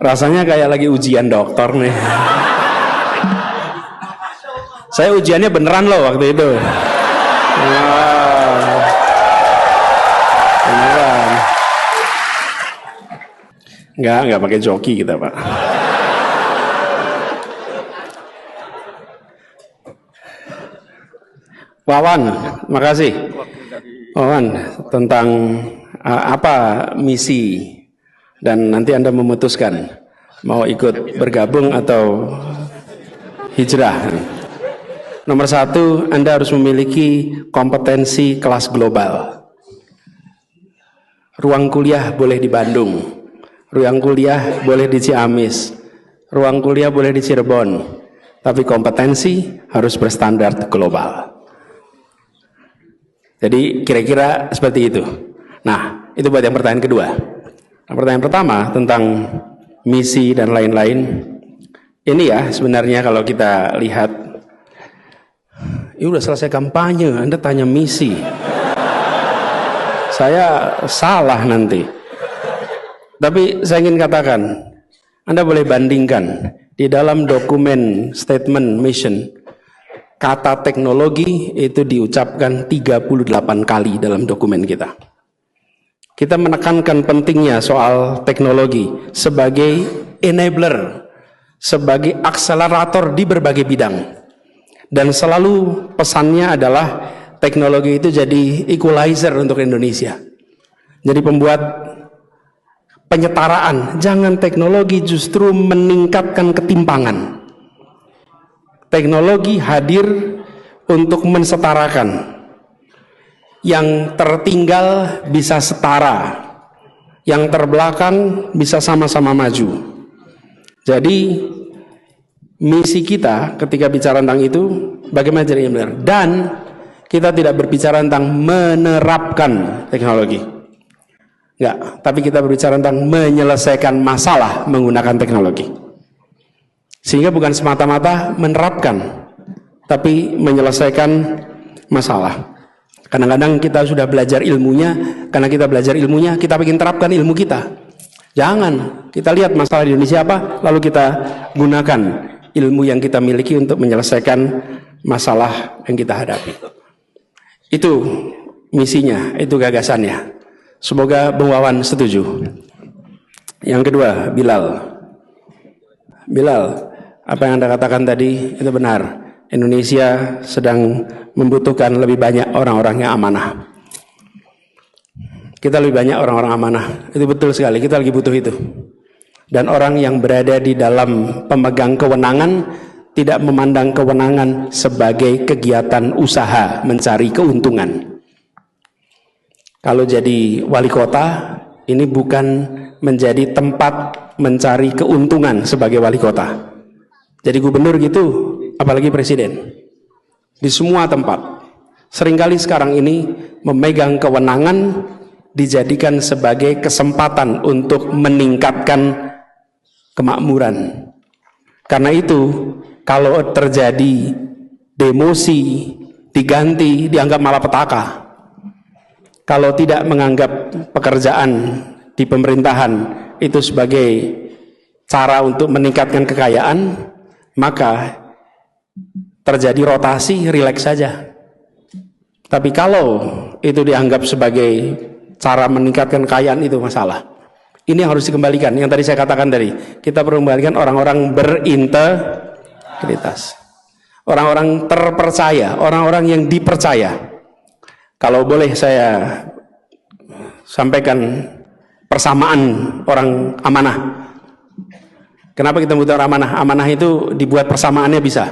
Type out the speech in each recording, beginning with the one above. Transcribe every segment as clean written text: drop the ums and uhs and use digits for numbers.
Rasanya kayak lagi ujian dokter nih. Saya ujiannya beneran loh waktu itu. Wow. Beneran. Enggak pakai joki kita, Pak. Wawan, makasih. Wawan, tentang apa misi, dan nanti Anda memutuskan mau ikut bergabung atau hijrah. Nomor satu, Anda harus memiliki kompetensi kelas global. Ruang kuliah boleh di Bandung, ruang kuliah boleh di Ciamis, ruang kuliah boleh di Cirebon, tapi kompetensi harus berstandar global. Jadi kira-kira seperti itu. Nah, itu buat yang pertanyaan kedua. Nah, pertanyaan pertama tentang misi dan lain-lain. Ini ya sebenarnya kalau kita lihat, ini udah selesai kampanye, Anda tanya misi. Saya salah nanti. Tapi saya ingin katakan, Anda boleh bandingkan di dalam dokumen statement mission, kata teknologi itu diucapkan 38 kali dalam dokumen kita. Kita menekankan pentingnya soal teknologi sebagai enabler, sebagai akselerator di berbagai bidang. Dan selalu pesannya adalah teknologi itu jadi equalizer untuk Indonesia. Jadi pembuat penyetaraan, jangan teknologi justru meningkatkan ketimpangan. Teknologi hadir untuk mensetarakan. Yang tertinggal bisa setara, yang terbelakang bisa sama-sama maju. Jadi misi kita ketika bicara tentang itu, bagaimana caranya benar. Dan kita tidak berbicara tentang menerapkan teknologi. Enggak, tapi kita berbicara tentang menyelesaikan masalah menggunakan teknologi. Sehingga bukan semata-mata menerapkan, tapi menyelesaikan masalah. Kadang-kadang kita sudah belajar ilmunya, karena kita belajar ilmunya, kita ingin terapkan ilmu kita. Jangan, kita lihat masalah di Indonesia apa, lalu kita gunakan ilmu yang kita miliki untuk menyelesaikan masalah yang kita hadapi. Itu misinya, itu gagasannya. Semoga Bung Wawan setuju. Yang kedua, Bilal. Bilal, apa yang Anda katakan tadi itu benar. Indonesia sedang membutuhkan lebih banyak orang-orang yang amanah. Kita lebih banyak orang-orang amanah. Itu betul sekali, kita lagi butuh itu. Dan orang yang berada di dalam pemegang kewenangan tidak memandang kewenangan sebagai kegiatan usaha mencari keuntungan. Kalau jadi wali kota, ini bukan menjadi tempat mencari keuntungan sebagai wali kota. Jadi gubernur gitu, apalagi presiden. Di semua tempat. Seringkali sekarang ini memegang kewenangan dijadikan sebagai kesempatan untuk meningkatkan kemakmuran. Karena itu, kalau terjadi demosi, diganti, dianggap malapetaka. Kalau tidak menganggap pekerjaan di pemerintahan itu sebagai cara untuk meningkatkan kekayaan, maka terjadi rotasi, rileks saja. Tapi kalau itu dianggap sebagai cara meningkatkan kekayaan, itu masalah. Ini yang harus dikembalikan. Yang tadi saya katakan tadi, kita perlu kembalikan orang-orang berintegritas, orang-orang terpercaya, orang-orang yang dipercaya. Kalau boleh saya sampaikan persamaan orang amanah. Kenapa kita butuh orang amanah? Amanah itu dibuat persamaannya bisa.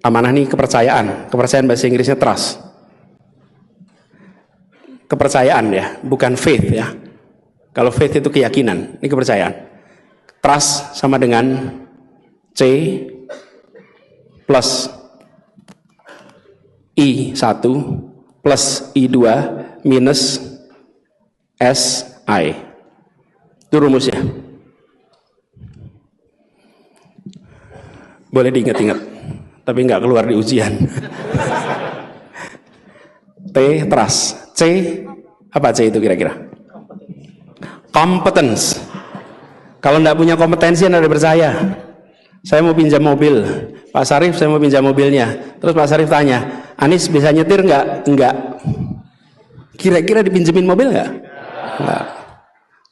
Amanah ini kepercayaan. Kepercayaan bahasa Inggrisnya trust. Kepercayaan ya, bukan faith ya. Kalau faith itu keyakinan, ini kepercayaan. Trust sama dengan C plus I1 plus I2 minus SI. Itu rumusnya. Boleh diingat-ingat, tapi nggak keluar di ujian. T, trust. C, apa C itu kira-kira? Competence. Kalau nggak punya kompetensi, Anda percaya. Saya mau pinjam mobil, Pak Sarif saya mau pinjam mobilnya. Terus Pak Sarif tanya, Anis bisa nyetir nggak? Enggak. Kira-kira dipinjemin mobil nggak? Enggak.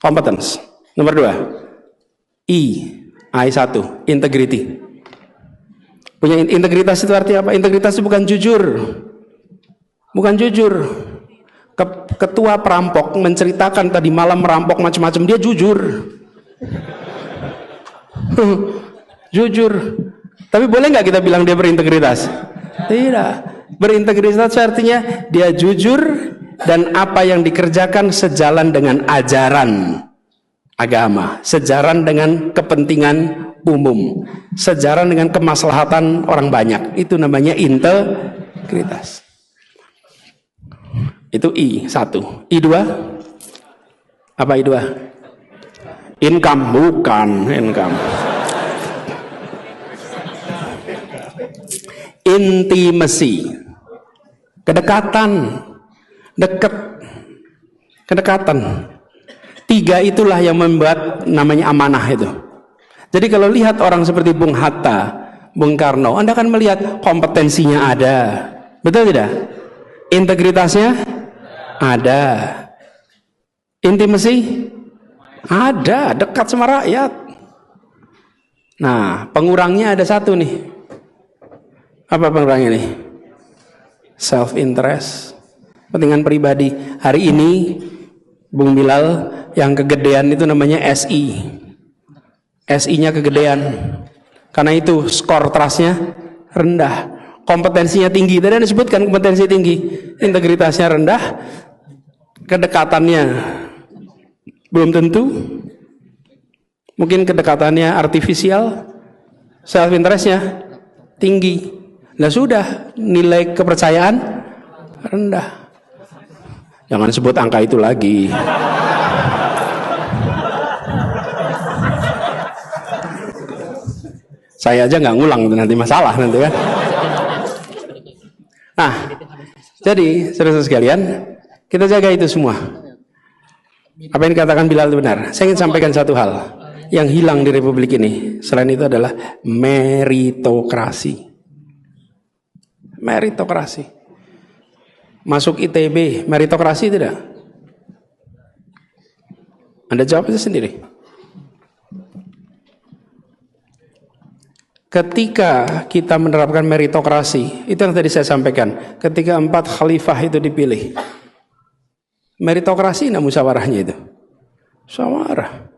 Competence. Nomor 2, I1, integrity. Punya integritas itu artinya apa? Integritas itu bukan jujur. Bukan jujur. Ketua perampok menceritakan tadi malam merampok macam-macam, dia jujur. Jujur. Tapi boleh nggak kita bilang dia berintegritas? Tidak. Berintegritas artinya dia jujur dan apa yang dikerjakan sejalan dengan ajaran agama, sejalan dengan kepentingan umum, sejalan dengan kemaslahatan orang banyak. Itu namanya integritas. Itu I1. I2 apa? I2 income, bukan income. Intimacy, kedekatan, kedekatan. 3 itulah yang membuat namanya amanah itu. Jadi kalau lihat orang seperti Bung Hatta, Bung Karno, Anda akan melihat kompetensinya ada, betul tidak? Integritasnya ada, intimacy ada, dekat sama rakyat. Nah, pengurangnya ada satu nih. Apa pengurangnya nih? Self interest, kepentingan pribadi. Hari ini Bung Bilal yang kegedean itu namanya SI. SI-nya kegedean. Karena itu skor trustnya rendah. Kompetensinya tinggi. Tadi Anda sebutkan kompetensi tinggi. Integritasnya rendah. Kedekatannya belum tentu. Mungkin kedekatannya artifisial. Self interestnya tinggi. Nah sudah, nilai kepercayaan rendah. Jangan sebut angka itu lagi. Saya aja nggak ngulang, nanti masalah nanti kan. Nah, jadi saudara sekalian, kita jaga itu semua. Apa yang dikatakan Bilal itu benar. Saya ingin sampaikan satu hal yang hilang di Republik ini. Selain itu adalah meritokrasi. Meritokrasi. Masuk ITB, meritokrasi tidak? Anda jawab aja sendiri. Ketika kita menerapkan meritokrasi, itu yang tadi saya sampaikan. Ketika 4 khalifah itu dipilih, meritokrasi nah musyawarahnya itu. Musyawarah.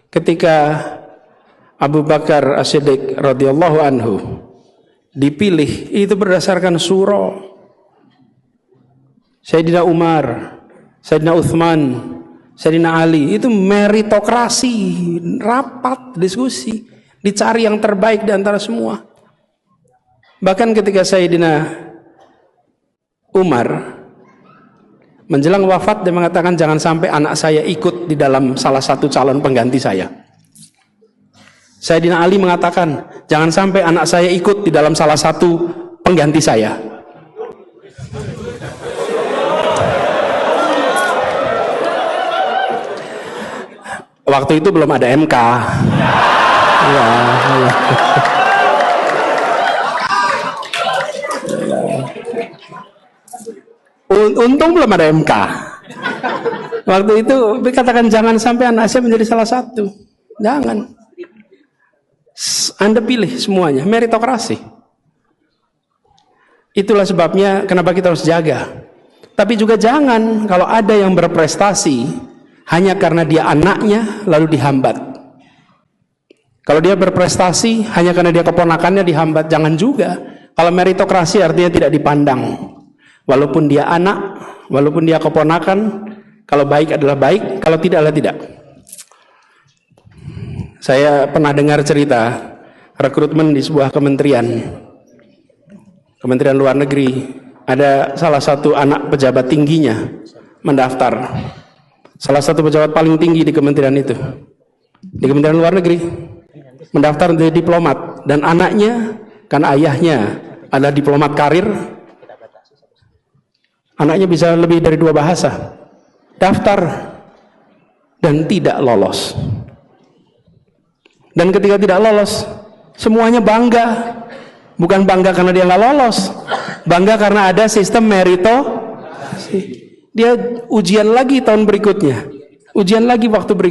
Ketika Abu Bakar As-Siddiq radhiyallahu anhu dipilih, itu berdasarkan suro. Sayyidina Umar, Sayyidina Uthman, Sayyidina Ali, itu meritokrasi, rapat, diskusi, dicari yang terbaik di antara semua. Bahkan ketika Sayyidina Umar menjelang wafat, dia mengatakan jangan sampai anak saya ikut di dalam salah satu calon pengganti saya. Sayyidina Ali mengatakan jangan sampai anak saya ikut di dalam salah satu pengganti saya. Waktu itu belum ada MK. Ya. Untung belum ada MK. Waktu itu dikatakan jangan sampai anak saya menjadi salah satu. Jangan. Anda pilih semuanya, meritokrasi. Itulah sebabnya kenapa kita harus jaga. Tapi juga jangan kalau ada yang berprestasi hanya karena dia anaknya lalu dihambat. Kalau dia berprestasi hanya karena dia keponakannya dihambat, jangan juga. Kalau meritokrasi artinya tidak dipandang. Walaupun dia anak, walaupun dia keponakan, kalau baik adalah baik, kalau tidak adalah tidak. Saya pernah dengar cerita rekrutmen di sebuah kementerian luar negeri. Ada salah satu anak pejabat tingginya mendaftar. Salah satu pejabat paling tinggi di kementerian itu, di kementerian luar negeri, mendaftar menjadi diplomat. Dan anaknya, kan ayahnya adalah diplomat karir, anaknya bisa lebih dari 2 bahasa, daftar dan tidak lolos. Dan ketika tidak lolos, semuanya bangga. Bukan bangga karena dia nggak lolos, bangga karena ada sistem meritokrasi. Dia ujian lagi tahun berikutnya, ujian lagi waktu berikutnya.